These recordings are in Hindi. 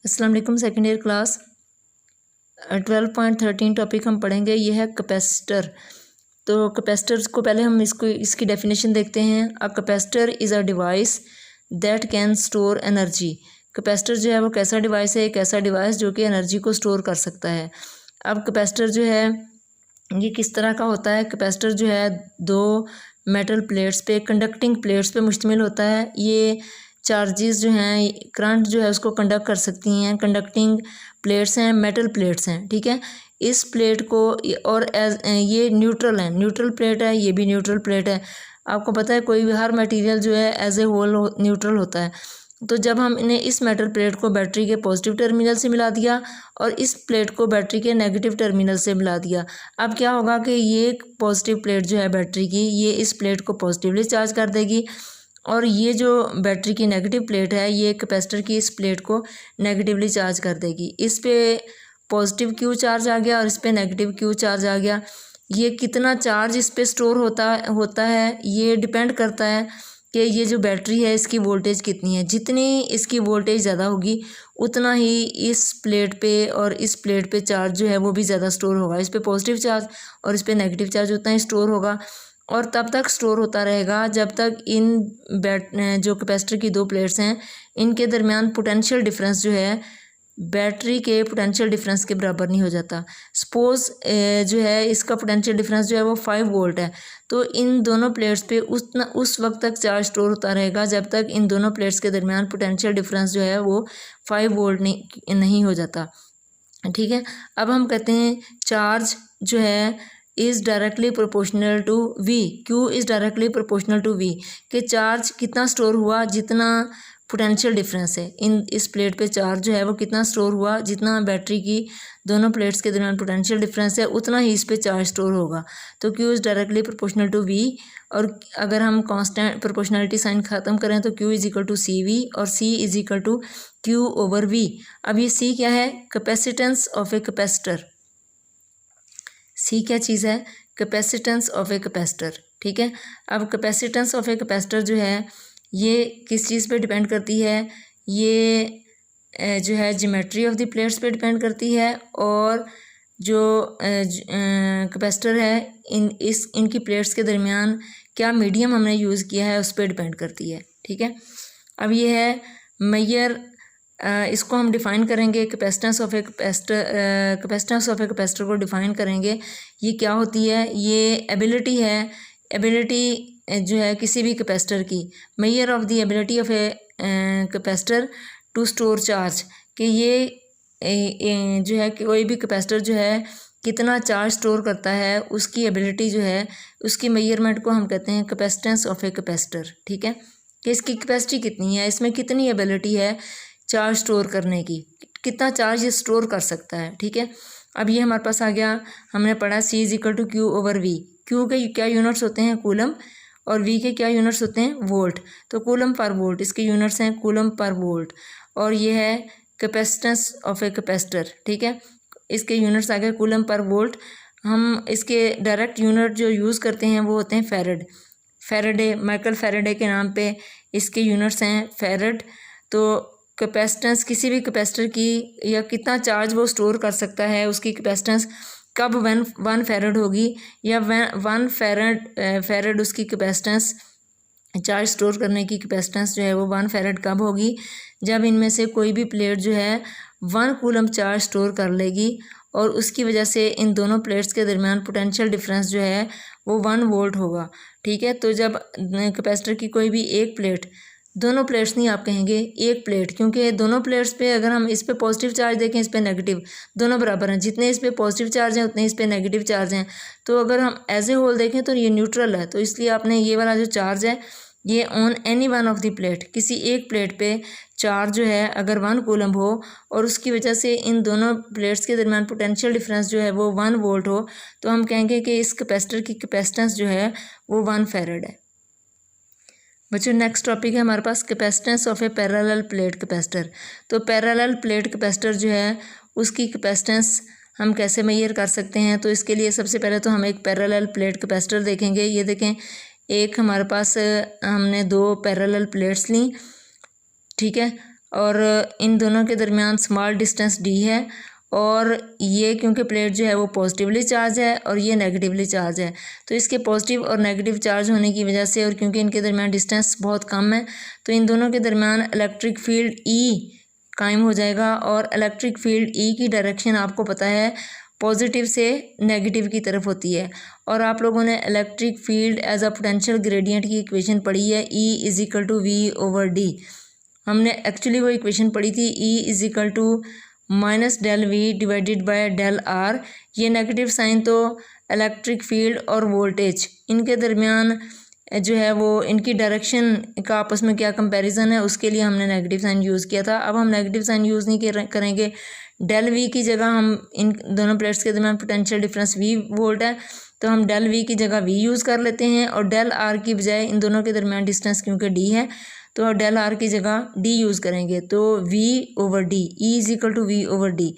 अस्सलाम वालेकुम। सेकेंड ईयर क्लास 12.13 टॉपिक हम पढ़ेंगे। ये है कैपेसिटर। तो कैपेसिटर्स को पहले हम इसकी डेफिनेशन देखते हैं। A capacitor is a device that can store energy. Capacitor जो है वो कैसा डिवाइस है? एक ऐसा डिवाइस जो कि एनर्जी को स्टोर कर सकता है। अब कैपेसिटर जो है ये किस तरह का होता है? कैपेसिटर जो है दो मेटल प्लेट्स पे, कंडक्टिंग प्लेट्स पे मुश्तमिल होता है। ये चार्जेस जो हैं, करंट जो है उसको कंडक्ट कर सकती हैं। कंडक्टिंग प्लेट्स हैं, मेटल प्लेट्स हैं, ठीक है। इस प्लेट को और ये न्यूट्रल है, न्यूट्रल प्लेट है, ये भी न्यूट्रल प्लेट है। आपको पता है कोई भी हर मटेरियल जो है एज ए होल न्यूट्रल होता है। तो जब हम इन्हें इस मेटल प्लेट को बैटरी के पॉजिटिव टर्मिनल से मिला दिया और इस प्लेट को बैटरी के नेगेटिव टर्मिनल से मिला दिया, अब क्या होगा कि ये पॉजिटिव प्लेट जो है बैटरी की, ये इस प्लेट को पॉजिटिवली चार्ज कर देगी और ये जो बैटरी की नेगेटिव प्लेट है ये कैपेसिटर की इस प्लेट को नेगेटिवली चार्ज कर देगी। इस पे पॉजिटिव क्यू चार्ज आ गया और इस पे नेगेटिव क्यू चार्ज आ गया। ये कितना चार्ज इस पे स्टोर होता है ये डिपेंड करता है कि ये जो बैटरी है इसकी वोल्टेज कितनी है। जितनी इसकी वोल्टेज ज़्यादा होगी उतना ही इस प्लेट पे और इस प्लेट पे चार्ज जो है वो भी ज़्यादा स्टोर होगा। इस पे पॉजिटिव चार्ज और इस पे नेगेटिव चार्ज उतना ही स्टोर होगा और तब तक स्टोर होता रहेगा जब तक इन जो कैपेसिटर की दो प्लेट्स हैं इनके दरमियान पोटेंशियल डिफरेंस जो है बैटरी के पोटेंशियल डिफरेंस के बराबर नहीं हो जाता। सपोज़ जो है इसका पोटेंशियल डिफरेंस जो है वो 5 वोल्ट है, तो इन दोनों प्लेट्स पे उस वक्त तक चार्ज स्टोर होता रहेगा जब तक इन दोनों प्लेट्स के दरमियान पोटेंशियल डिफरेंस जो है वो 5 वोल्ट नहीं हो जाता, ठीक है। अब हम कहते हैं चार्ज जो है is directly proportional to V. Q is directly proportional to V कि चार्ज कितना स्टोर हुआ जितना पोटेंशियल डिफरेंस है। इस प्लेट पे चार्ज जो है वो कितना स्टोर हुआ, जितना बैटरी की दोनों प्लेट्स के दरमियान पोटेंशियल डिफरेंस है उतना ही इस पे चार्ज स्टोर होगा। तो Q is directly proportional to V. और अगर हम कांस्टेंट प्रोपोर्शनलिटी साइन ख़त्म करें तो Q is equal to C V और C is equal to Q over V. अब ये सी क्या है? Capacitance of a capacitor. C क्या चीज़ है? कैपेसिटेंस ऑफ ए कैपेसिटर, ठीक है। अब कैपेसिटेंस ऑफ ए कैपेसिटर जो है ये किस चीज़ पे डिपेंड करती है? ये जो है ज्योमेट्री ऑफ द प्लेट्स पे डिपेंड करती है और जो कैपेसिटर है इनकी प्लेट्स के दरमियान क्या मीडियम हमने यूज़ किया है उस पर डिपेंड करती है, ठीक है। अब ये है मेजर, इसको हम डिफ़ाइन करेंगे capacitance of a capacitor. Capacitance of a capacitor को डिफ़ाइन करेंगे। ये क्या होती है? ये एबिलिटी है, एबिलिटी जो है किसी भी कैपेसिटर की, measure of the ability of a capacitor to store charge, कि ये जो है कि कोई भी कैपेसिटर जो है कितना चार्ज स्टोर करता है उसकी एबिलिटी जो है उसकी मेजरमेंट को हम कहते हैं कैपेसिटेंस ऑफ ए कैपेसिटर, ठीक है। कि इसकी कैपेसिटी कितनी है, इसमें कितनी एबिलिटी है चार्ज स्टोर करने की, कितना चार्ज ये स्टोर कर सकता है, ठीक है। अब ये हमारे पास आ गया, हमने पढ़ा C is equal to Q over V. Q के क्या यूनिट्स होते हैं? कूलम। और वी के क्या यूनिट्स होते हैं? वोल्ट। तो कूलम पर वोल्ट इसके यूनिट्स हैं कूलम पर वोल्ट। और ये है कैपेसिटेंस ऑफ ए कैपेसिटर, ठीक है। इसके यूनिट्स आ गए कूलम पर वोल्ट। हम इसके डायरेक्ट यूनिट जो यूज़ करते हैं वो होते हैं फेरेड। फेरेडे, माइकल फेरेडे के नाम पे इसके यूनिट्स हैं फेरेड। तो कैपेसिटेंस किसी भी कैपेसिटर की या कितना चार्ज वो स्टोर कर सकता है उसकी कैपेसिटेंस कब 1 फेरेड होगी या 1 फेरेड उसकी कैपेसिटेंस, चार्ज स्टोर करने की कैपेसिटेंस जो है वो 1 फेरेड कब होगी? जब इनमें से कोई भी प्लेट जो है 1 कूलम चार्ज स्टोर कर लेगी और उसकी वजह से इन दोनों प्लेट्स के दरमियान पोटेंशियल डिफरेंस जो है वो 1 वोल्ट होगा, ठीक है। तो जब कैपेसिटर की कोई भी एक प्लेट, दोनों प्लेट्स नहीं आप कहेंगे एक प्लेट, क्योंकि दोनों प्लेट्स पे अगर हम इस पे पॉजिटिव चार्ज देखें इस पे नेगेटिव, दोनों बराबर हैं। जितने इस पे पॉजिटिव चार्ज हैं उतने इस पे नेगेटिव चार्ज हैं। तो अगर हम एज ए होल देखें तो ये न्यूट्रल है। तो इसलिए आपने ये वाला जो चार्ज है ये on any one of the plate, किसी एक प्लेट पे चार्ज जो है अगर 1 कूलम हो और उसकी वजह से इन दोनों प्लेट्स के दरमियान पोटेंशियल डिफरेंस जो है वो 1 वोल्ट हो, तो हम कहेंगे कि इस कैपेसिटर की कैपेसिटेंस जो है वो 1 फेरेड है। बच्चों नेक्स्ट टॉपिक है हमारे पास capacitance of a parallel plate capacitor. तो पैरेलल प्लेट कैपेसिटर जो है उसकी कैपेसिटेंस हम कैसे मेजर कर सकते हैं? तो इसके लिए सबसे पहले तो हम एक पैरेलल प्लेट कैपेसिटर देखेंगे। ये देखें, एक हमारे पास हमने 2 पैरेलल प्लेट्स ली, ठीक है। और इन दोनों के दरमियान स्मॉल डिस्टेंस डी है, और ये क्योंकि प्लेट जो है वो पॉजिटिवली चार्ज है और ये नेगेटिवली चार्ज है, तो इसके पॉजिटिव और नेगेटिव चार्ज होने की वजह से और क्योंकि इनके दरमियान डिस्टेंस बहुत कम है तो इन दोनों के दरमियान इलेक्ट्रिक फील्ड ई कायम हो जाएगा। और इलेक्ट्रिक फील्ड ई की डायरेक्शन आपको पता है पॉजिटिव से नेगेटिव की तरफ होती है। और आप लोगों ने electric field as a potential gradient की इक्वेशन पढ़ी है, E is equal to V over D. हमने एक्चुअली वो इक्वेशन पढ़ी थी, E is equal to minus del V divided by del R. ये नेगेटिव साइन तो इलेक्ट्रिक फील्ड और वोल्टेज इनके दरमियान जो है वो इनकी डायरेक्शन का आपस में क्या कंपैरिजन है, उसके लिए हमने नेगेटिव साइन यूज़ किया था। अब हम नेगेटिव साइन यूज़ नहीं करेंगे, डेल वी की जगह हम इन दोनों प्लेट्स के दरमियान पोटेंशियल डिफरेंस वी वोल्ट है तो हम डेल वी की जगह वी यूज़ कर लेते हैं, और डेल आर की बजाय इन दोनों के दरमियान डिस्टेंस क्योंकि डी है तो हम डेल आर की जगह डी यूज़ करेंगे, तो V over D, E is equal to V over D.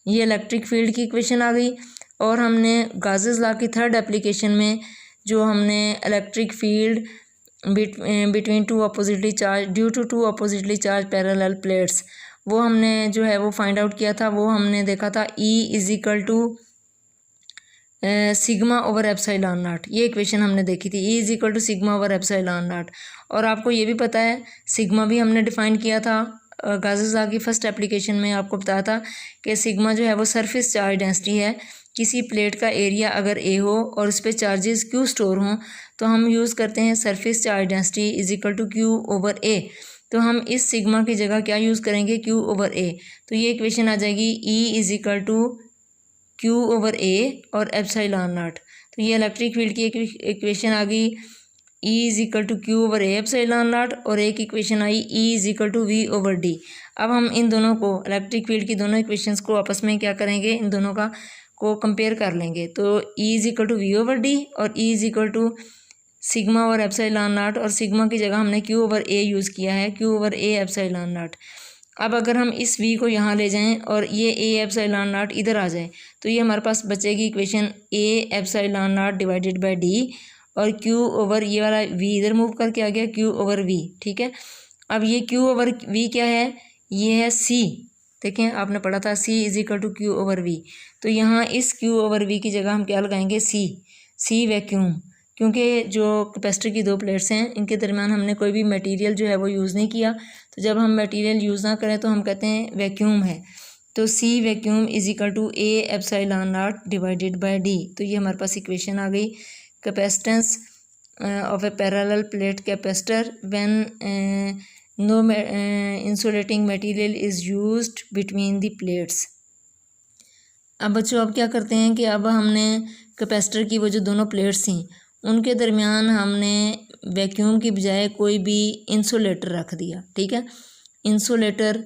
ये इलेक्ट्रिक फील्ड की इक्वेशन आ गई। और हमने गाउस लॉ की थर्ड एप्लीकेशन में जो हमने electric field between two oppositely charge due to two oppositely charge parallel plates वो हमने जो है वो फाइंड आउट किया था। वो हमने देखा था E is equal to sigma over epsilon naught, ये इक्वेशन हमने देखी थी, E is equal to sigma over epsilon naught. और आपको ये भी पता है सिग्मा भी हमने डिफाइन किया था गाउस लॉ की फर्स्ट एप्लीकेशन में, आपको बताया था कि सिग्मा जो है वो सरफेस चार्ज डेंसिटी है। किसी प्लेट का एरिया अगर ए हो और उस पर चार्जेस क्यू स्टोर हों तो हम यूज़ करते हैं surface charge density is equal to Q over A. तो हम इस सिग्मा की जगह क्या यूज़ करेंगे, क्यू ओवर ए। तो ये इक्वेशन आ जाएगी E is equal to Q over A और एप्सिलॉन नॉट। तो ये इलेक्ट्रिक फील्ड की एक इक्वेशन आ गई, E is equal to Q over A epsilon naught, और एक इक्वेशन आई E is equal to V over D. अब हम इन दोनों को इलेक्ट्रिक फील्ड की दोनों इक्वेशंस को आपस में क्या करेंगे, इन दोनों का को कंपेयर कर लेंगे। तो E is equal to V over D और E is equal to sigma over epsilon naught, और सिग्मा की जगह हमने क्यू ओवर ए यूज़ किया है, Q over A epsilon naught. अब अगर हम इस V को यहाँ ले जाएं और ये ए एप्सिलॉन नॉट इधर आ जाए तो ये हमारे पास बचेगी equation A epsilon naught divided by D, और क्यू ओवर ये वाला V इधर मूव करके आ गया क्यू ओवर V, ठीक है। अब ये क्यू ओवर V क्या है, ये है C, देखें आपने पढ़ा था C is equal to Q over V। तो यहाँ इस क्यू ओवर V की जगह हम क्या लगाएंगे, C वैक्यूम, क्योंकि जो कैपेसिटर की दो प्लेट्स हैं इनके दरमियान हमने कोई भी मटेरियल जो है वो यूज़ नहीं किया, तो जब हम मटेरियल यूज़ ना करें तो हम कहते हैं वैक्यूम है। तो C vacuum is equal to A epsilon naught divided by D. तो ये हमारे पास इक्वेशन आ गई, capacitance of a parallel plate capacitor when no insulating material is used between the plates. अब बच्चों अब क्या करते हैं कि अब हमने कैपेसिटर की वो जो दोनों प्लेट्स थी उनके दरमियान हमने वैक्यूम की बजाय कोई भी इंसुलेटर रख दिया, ठीक है। इंसुलेटर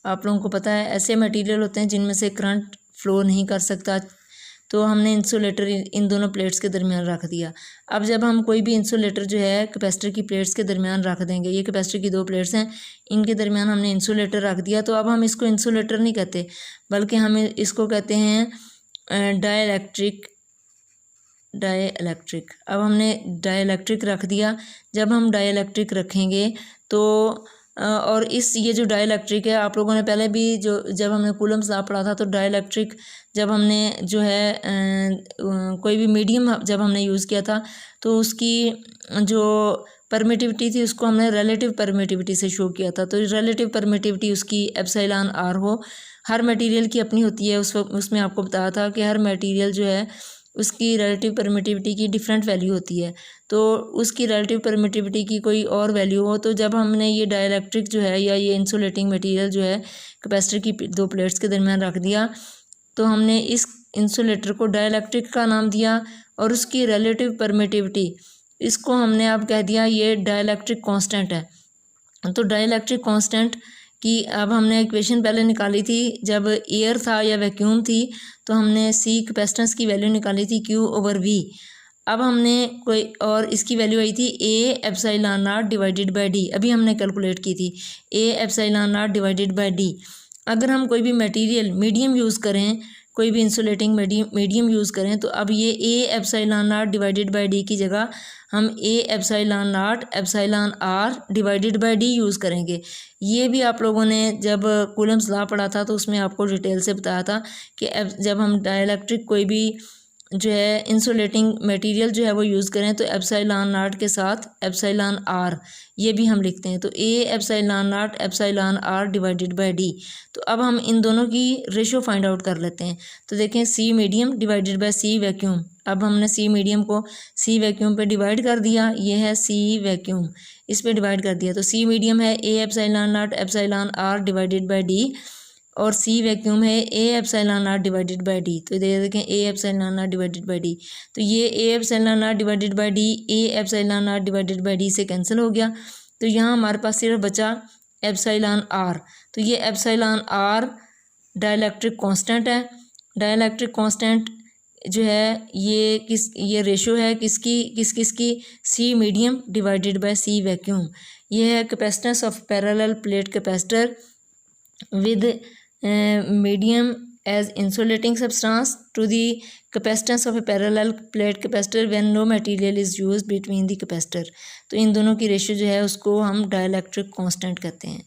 आप लोगों को पता है ऐसे मटेरियल होते हैं जिनमें से करंट फ्लो नहीं कर सकता, तो हमने इंसुलेटर इन दोनों प्लेट्स के दरमियान रख दिया। अब जब हम कोई भी इंसुलेटर जो है कैपेसिटर की प्लेट्स के दरमियान रख देंगे, ये कैपेसिटर की दो प्लेट्स हैं इनके दरमियान हमने इंसुलेटर रख दिया, तो अब हम इसको इंसुलेटर नहीं कहते बल्कि हम इसको कहते हैं डाइइलेक्ट्रिक। अब हमने डाइइलेक्ट्रिक रख दिया। जब हम डाइइलेक्ट्रिक रखेंगे तो और ये जो डाइइलेक्ट्रिक है आप लोगों ने पहले भी जब हमने कूलम्स लॉ पढ़ा था तो डाइइलेक्ट्रिक जब हमने जो है कोई भी मीडियम जब हमने यूज़ किया था तो उसकी जो परमिटिविटी थी उसको हमने रिलेटिव परमिटिविटी से शो किया था। तो रिलेटिव परमिटिविटी उसकी एप्सिलॉन आर हो, हर मटेरियल की अपनी होती है। उसमें आपको बताया था कि हर मटेरियल जो है उसकी रिलेटिव परमिटिविटी की डिफरेंट वैल्यू होती है, तो उसकी रिलेटिव परमिटिविटी की कोई और वैल्यू हो। तो जब हमने ये डाइइलेक्ट्रिक जो है या ये इंसुलेटिंग मटेरियल जो है कैपेसिटर की दो प्लेट्स के दरमियान रख दिया, तो हमने इस इंसुलेटर को डाइइलेक्ट्रिक का नाम दिया और उसकी रिलेटिव परमिटिविटी इसको हमने अब कह दिया ये डाइइलेक्ट्रिक कांस्टेंट है। तो डाइइलेक्ट्रिक कांस्टेंट कि अब हमने इक्वेशन पहले निकाली थी जब एयर था या वैक्यूम थी, तो हमने C कैपेसिटेंस की वैल्यू निकाली थी Q ओवर V। अब हमने कोई और इसकी वैल्यू आई थी A epsilon naught divided bye D, अभी हमने कैलकुलेट की थी A epsilon naught divided bye D। अगर हम कोई भी मटेरियल मीडियम यूज़ करें, कोई भी इंसुलेटिंग मीडियम यूज़ करें तो अब ये A epsilon naught divided by D की जगह हम A epsilon naught epsilon R divided by D use करेंगे। ये भी आप लोगों ने जब कूलम्स लॉ पढ़ा था तो उसमें आपको डिटेल से बताया था कि जब हम डाइलेक्ट्रिक कोई भी जो है इंसुलेटिंग मटेरियल जो है वो यूज़ करें तो एप्सिलॉन नॉट के साथ एप्सिलॉन आर ये भी हम लिखते हैं। तो A epsilon naught epsilon R divided by D. तो अब हम इन दोनों की रेशो फाइंड आउट कर लेते हैं। तो देखें C medium divided by C vacuum. अब हमने सी मीडियम को सी वैक्यूम पे डिवाइड कर दिया, ये है सी वैक्यूम, इस पे डिवाइड कर दिया। तो सी मीडियम है A epsilon naught epsilon R divided by D और सी वैक्यूम है A epsilon naught divided by D. तो ये देखें A epsilon naught divided by D, तो ये A epsilon naught divided by D A epsilon naught divided by D से कैंसिल हो गया। तो यहाँ हमारे पास सिर्फ बचा एप्सिलॉन आर। तो ये एप्सिलॉन आर डाइलेक्ट्रिक कांस्टेंट है। डाइलेक्ट्रिक कांस्टेंट जो है ये रेशो है किसकी C medium divided by C vacuum. ये है capacitance of parallel plate capacitor with medium as insulating substance to the capacitance of a parallel plate capacitor when no material is used between the capacitor। तो इन दोनों की रेशियो जो है उसको हम डाइलेक्ट्रिक कांस्टेंट कहते हैं।